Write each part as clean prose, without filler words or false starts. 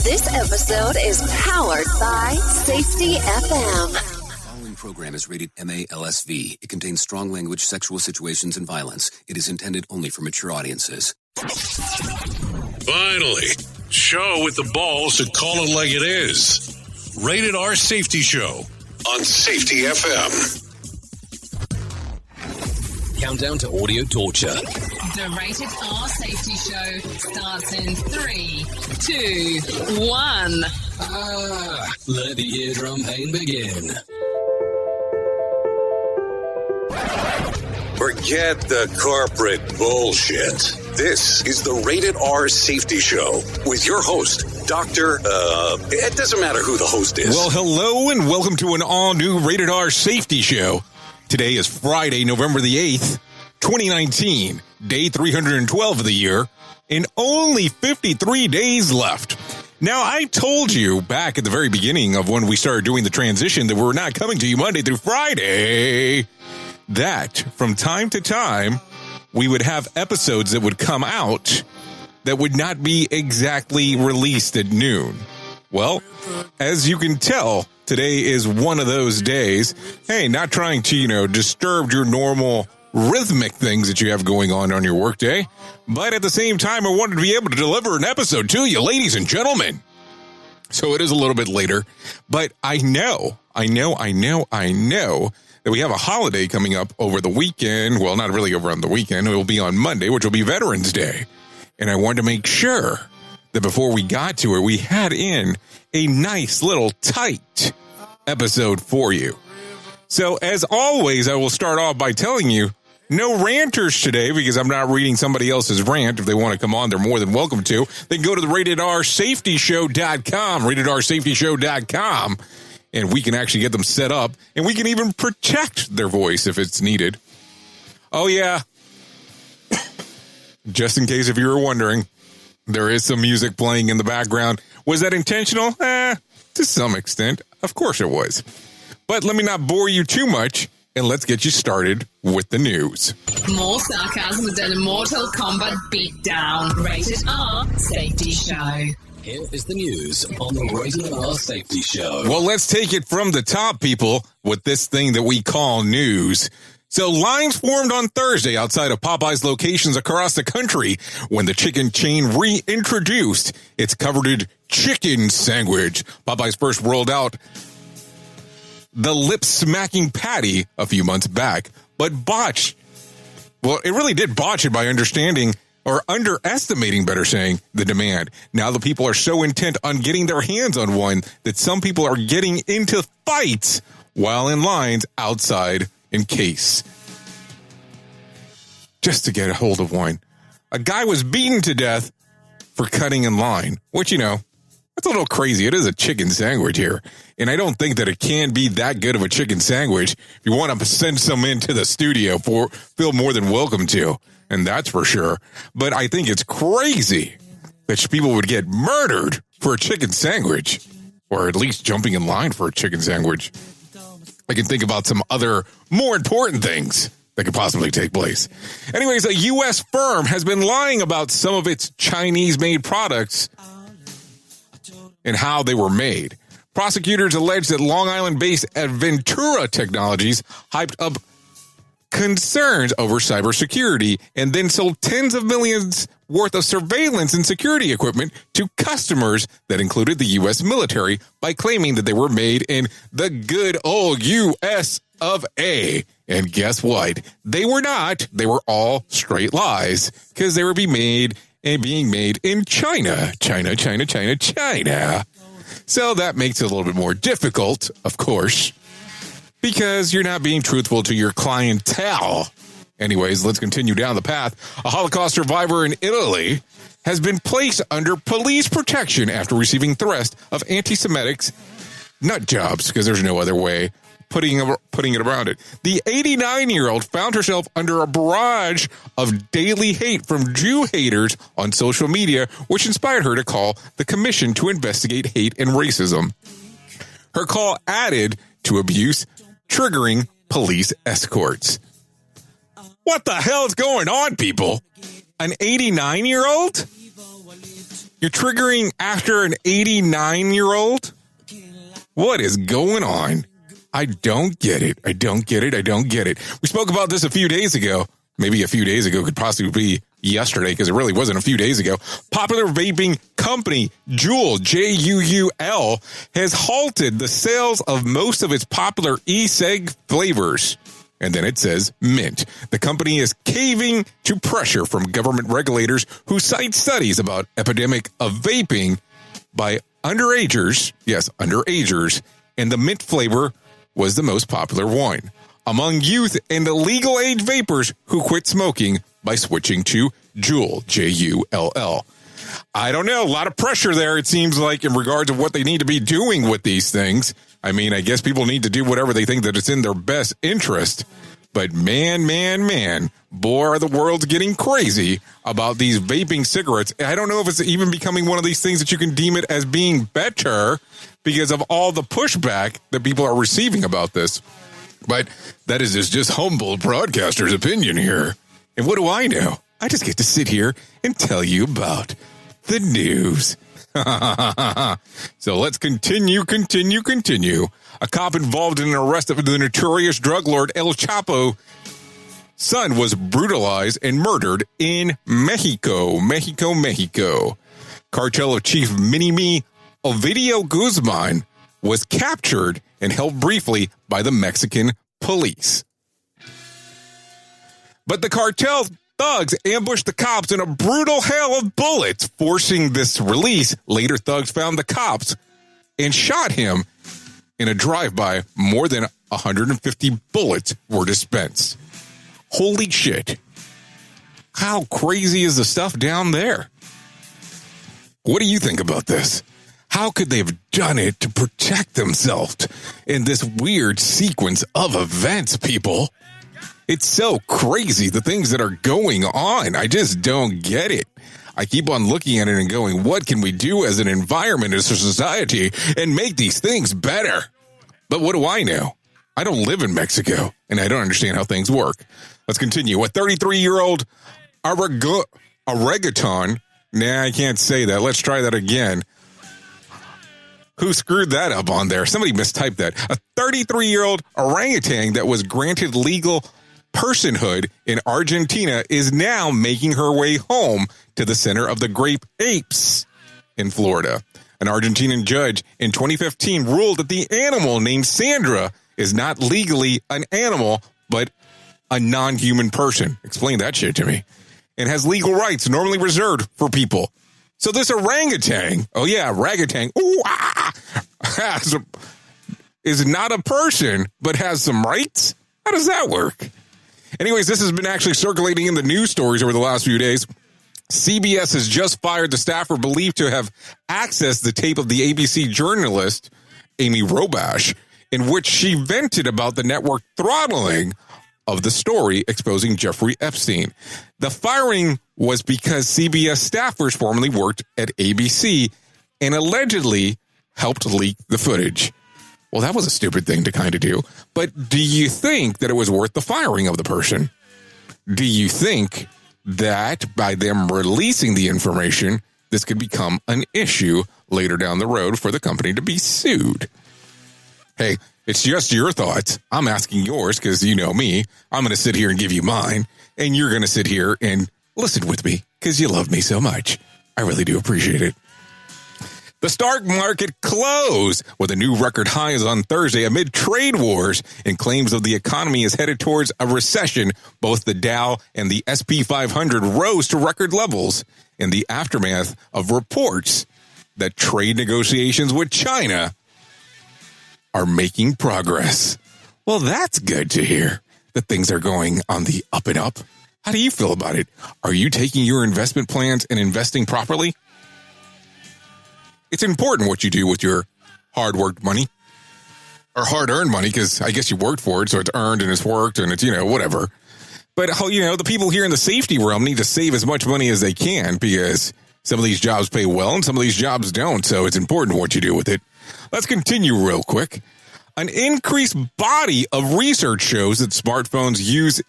This episode is powered by Safety FM. The following program is rated MALSV. It contains strong language, sexual situations, and violence. It is intended only for mature audiences. Finally, show with the balls to call it like it is. Rated R Safety Show on Safety FM. Countdown to audio torture. The Rated R Safety Show starts in 3, 2, 1. Let the eardrum pain begin. Forget the corporate bullshit. This is the Rated R Safety Show with your host, it doesn't matter who the host is. Well, hello and welcome to an all-new Rated R Safety Show. Today is Friday, November the 8th, 2019, day 312 of the year, and only 53 days left. Now, I told you back at the very beginning of when we started doing the transition that we're not coming to you Monday through Friday, that from time to time, we would have episodes that would come out that would not be exactly released at noon. Well, as you can tell, today is one of those days. Hey, not trying to, disturb your normal rhythmic things that you have going on your workday. But at the same time, I wanted to be able to deliver an episode to you, ladies and gentlemen. So it is a little bit later, but I know that we have a holiday coming up over the weekend. Well, not really over on the weekend. It will be on Monday, which will be Veterans Day. And I wanted to make sure that before we got to it, we had in a nice little tight episode for you. So as always, I will start off by telling you, no ranters today because I'm not reading somebody else's rant. If they want to come on, they're more than welcome to. They can go to the RatedRSafetyShow.com, RatedRSafetyShow.com, and we can actually get them set up, and we can even protect their voice if it's needed. Oh, yeah. Just in case if you were wondering, there is some music playing in the background. Was that intentional? To some extent. Of course it was. But let me not bore you too much, and let's get you started with the news. More sarcasm than a Mortal Kombat beatdown. Rated R Safety Show. Here is the news on the Rated R Safety Show. Well, let's take it from the top, people, with this thing that we call news. So lines formed on Thursday outside of Popeye's locations across the country when the chicken chain reintroduced its coveted chicken sandwich. Popeye's first rolled out the lip-smacking patty a few months back, but botched. Well, it really did botch it by underestimating, better saying, the demand. Now the people are so intent on getting their hands on one that some people are getting into fights while in lines outside in case. Just to get a hold of one. A guy was beaten to death for cutting in line, which, that's a little crazy. It is a chicken sandwich here. And I don't think that it can be that good of a chicken sandwich. If you want to send some into the studio, feel more than welcome to. And that's for sure. But I think it's crazy that people would get murdered for a chicken sandwich. Or at least jumping in line for a chicken sandwich. I can think about some other more important things that could possibly take place. Anyways, a U.S. firm has been lying about some of its Chinese-made products and how they were made. Prosecutors allege that Long Island-based Adventura Technologies hyped up concerns over cybersecurity and then sold tens of millions worth of surveillance and security equipment to customers that included the U.S. military by claiming that they were made in the good old U.S. of A. And guess what? They were not. They were all straight lies because they were being made in China. China. So that makes it a little bit more difficult, of course, because you're not being truthful to your clientele. Anyways, let's continue down the path. A Holocaust survivor in Italy has been placed under police protection after receiving threats of anti-Semitic nut jobs, because there's no other way putting it around it. The 89-year-old found herself under a barrage of daily hate from Jew haters on social media, which inspired her to call the commission to investigate hate and racism. Her call added to abuse, triggering police escorts. What the hell is going on, people? An 89-year-old? You're triggering after an 89-year-old? What is going on? I don't get it. I don't get it. We spoke about this a few days ago. Maybe a few days ago, could possibly be yesterday, because it really wasn't a few days ago. Popular vaping company Juul, Juul, has halted the sales of most of its popular e-cig flavors. And then it says mint. The company is caving to pressure from government regulators who cite studies about epidemic of vaping by underagers. Yes, underagers. And the mint flavor was the most popular one among youth and the legal age vapors who quit smoking by switching to Juul, Jull. I don't know. A lot of pressure there, it seems like, in regards to what they need to be doing with these things. I mean, I guess people need to do whatever they think that it's in their best interest. But man, boy, are the world's getting crazy about these vaping cigarettes. I don't know if it's even becoming one of these things that you can deem it as being better because of all the pushback that people are receiving about this. But that is just humble broadcaster's opinion here. And what do I know? I just get to sit here and tell you about the news. So let's continue. A cop involved in an arrest of the notorious drug lord El Chapo's son was brutalized and murdered in Mexico. Cartel of Chief Mini-Me Ovidio Guzman was captured and held briefly by the Mexican police. But the cartel thugs ambushed the cops in a brutal hail of bullets, forcing this release. Later, thugs found the cops and shot him in a drive-by. More than 150 bullets were dispensed. Holy shit. How crazy is the stuff down there? What do you think about this? How could they have done it to protect themselves in this weird sequence of events, people? It's so crazy, the things that are going on. I just don't get it. I keep on looking at it and going, what can we do as an environment, as a society, and make these things better? But what do I know? I don't live in Mexico, and I don't understand how things work. Let's continue. A 33-year-old orangutan. Nah, I can't say that. Let's try that again. Who screwed that up on there? Somebody mistyped that. A 33-year-old orangutan that was granted legal personhood in Argentina is now making her way home to the center of the Great Apes in Florida. An Argentinian judge in 2015 ruled that the animal named Sandra is not legally an animal, but a non-human person. Explain that shit to me. And has legal rights normally reserved for people. So this orangutan, is not a person, but has some rights? How does that work? Anyways, this has been actually circulating in the news stories over the last few days. CBS has just fired the staffer believed to have accessed the tape of the ABC journalist, Amy Robash, in which she vented about the network throttling of the story exposing Jeffrey Epstein. The firing was because CBS staffers formerly worked at ABC and allegedly helped leak the footage. Well, that was a stupid thing to kind of do. But do you think that it was worth the firing of the person? Do you think that by them releasing the information, this could become an issue later down the road for the company to be sued? Hey, it's just your thoughts. I'm asking yours because you know me. I'm going to sit here and give you mine, and you're going to sit here and listen with me because you love me so much. I really do appreciate it. The stock market closed with a new record highs on Thursday amid trade wars and claims of the economy is headed towards a recession. Both the Dow and the S&P 500 rose to record levels in the aftermath of reports that trade negotiations with China are making progress. Well, that's good to hear that things are going on the up and up. How do you feel about it? Are you taking your investment plans and investing properly? It's important what you do with your hard-worked money or hard-earned money, because I guess you worked for it, so it's earned and it's worked and it's, whatever. But, the people here in the safety realm need to save as much money as they can because some of these jobs pay well and some of these jobs don't, so it's important what you do with it. Let's continue real quick. An increased body of research shows that smartphones use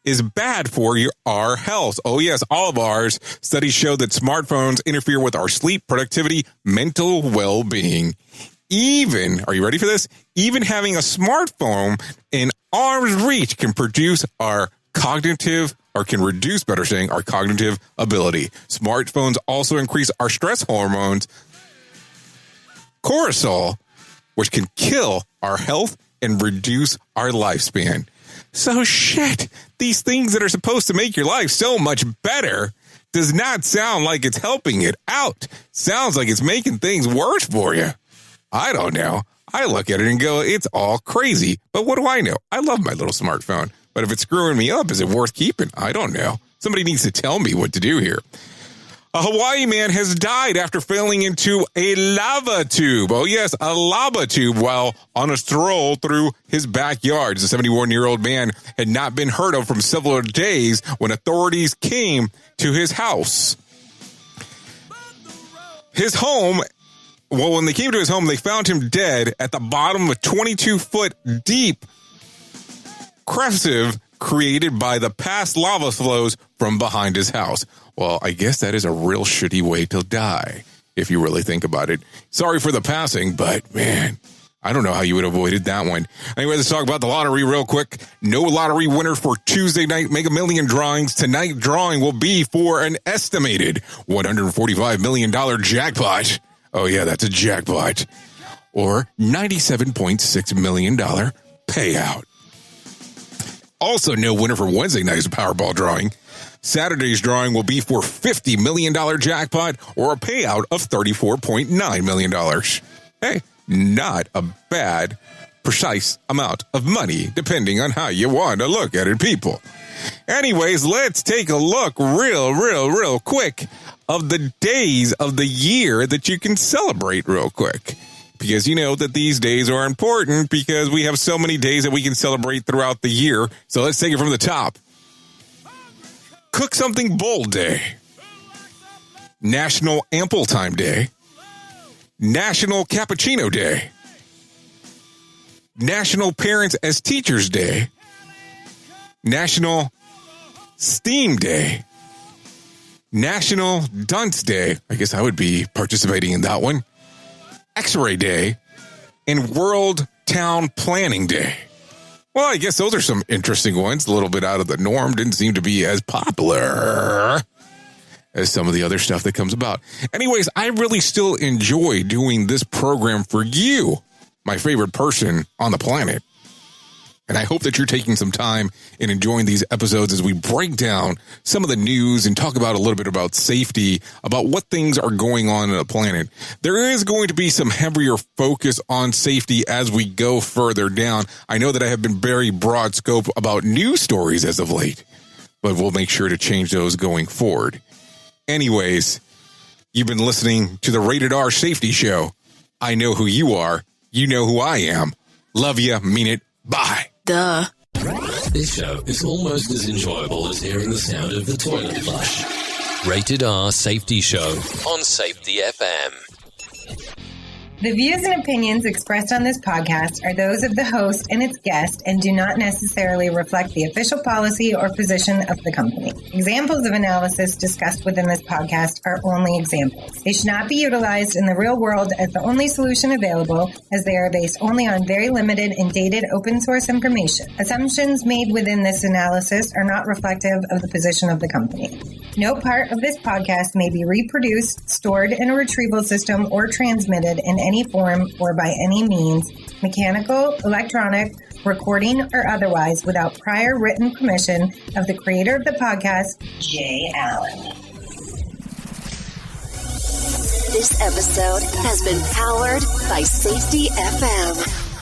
is bad for our health. Oh, yes, all of ours. Studies show that smartphones interfere with our sleep, productivity, mental well-being. Even, are you ready for this? Even having a smartphone in arm's reach can reduce our cognitive ability. Smartphones also increase our stress hormones, cortisol, which can kill our health and reduce our lifespan. So shit, these things that are supposed to make your life so much better does not sound like it's helping it out. Sounds like it's making things worse for you. I don't know. I look at it and go, it's all crazy. But what do I know? I love my little smartphone. But if it's screwing me up, is it worth keeping? I don't know. Somebody needs to tell me what to do here. A Hawaii man has died after falling into a lava tube. Oh, yes, a lava tube while on a stroll through his backyard. The 71-year-old man had not been heard of from several days when authorities came to his house. His home, well, when they came to his home, they found him dead at the bottom of a 22-foot deep crevice created by the past lava flows from behind his house. Well, I guess that is a real shitty way to die, if you really think about it. Sorry for the passing, but man, I don't know how you would have avoided that one. Anyway, let's talk about the lottery real quick. No lottery winner for Tuesday night Mega Million drawings. Tonight drawing will be for an estimated $145 million jackpot. Oh yeah, that's a jackpot. Or $97.6 million payout. Also, no winner for Wednesday night's Powerball drawing. Saturday's drawing will be for $50 million jackpot or a payout of $34.9 million. Hey, not a bad, precise amount of money, depending on how you want to look at it, people. Anyways, let's take a look real quick of the days of the year that you can celebrate real quick. Because you know that these days are important because we have so many days that we can celebrate throughout the year. So let's take it from the top. Cook Something Bold Day. National Ample Time Day. National Cappuccino Day. National Parents as Teachers Day. National Steam Day. National Dunce Day. I guess I would be participating in that one. X-Ray Day, and World Town Planning Day. Well, I guess those are some interesting ones. A little bit out of the norm. Didn't seem to be as popular as some of the other stuff that comes about. Anyways, I really still enjoy doing this program for you, my favorite person on the planet. And I hope that you're taking some time and enjoying these episodes as we break down some of the news and talk about a little bit about safety, about what things are going on the planet. There is going to be some heavier focus on safety as we go further down. I know that I have been very broad scope about news stories as of late, but we'll make sure to change those going forward. Anyways, you've been listening to the Rated R Safety Show. I know who you are. You know who I am. Love ya. Mean it. Bye. Duh. This show is almost as enjoyable as hearing the sound of the toilet flush. Rated R Safety Show on Safety FM. The views and opinions expressed on this podcast are those of the host and its guest and do not necessarily reflect the official policy or position of the company. Examples of analysis discussed within this podcast are only examples. They should not be utilized in the real world as the only solution available, as they are based only on very limited and dated open source information. Assumptions made within this analysis are not reflective of the position of the company. No part of this podcast may be reproduced, stored in a retrieval system, or transmitted in any form or by any means, mechanical, electronic, recording, or otherwise, without prior written permission of the creator of the podcast, Jay Allen. This episode has been powered by Safety FM.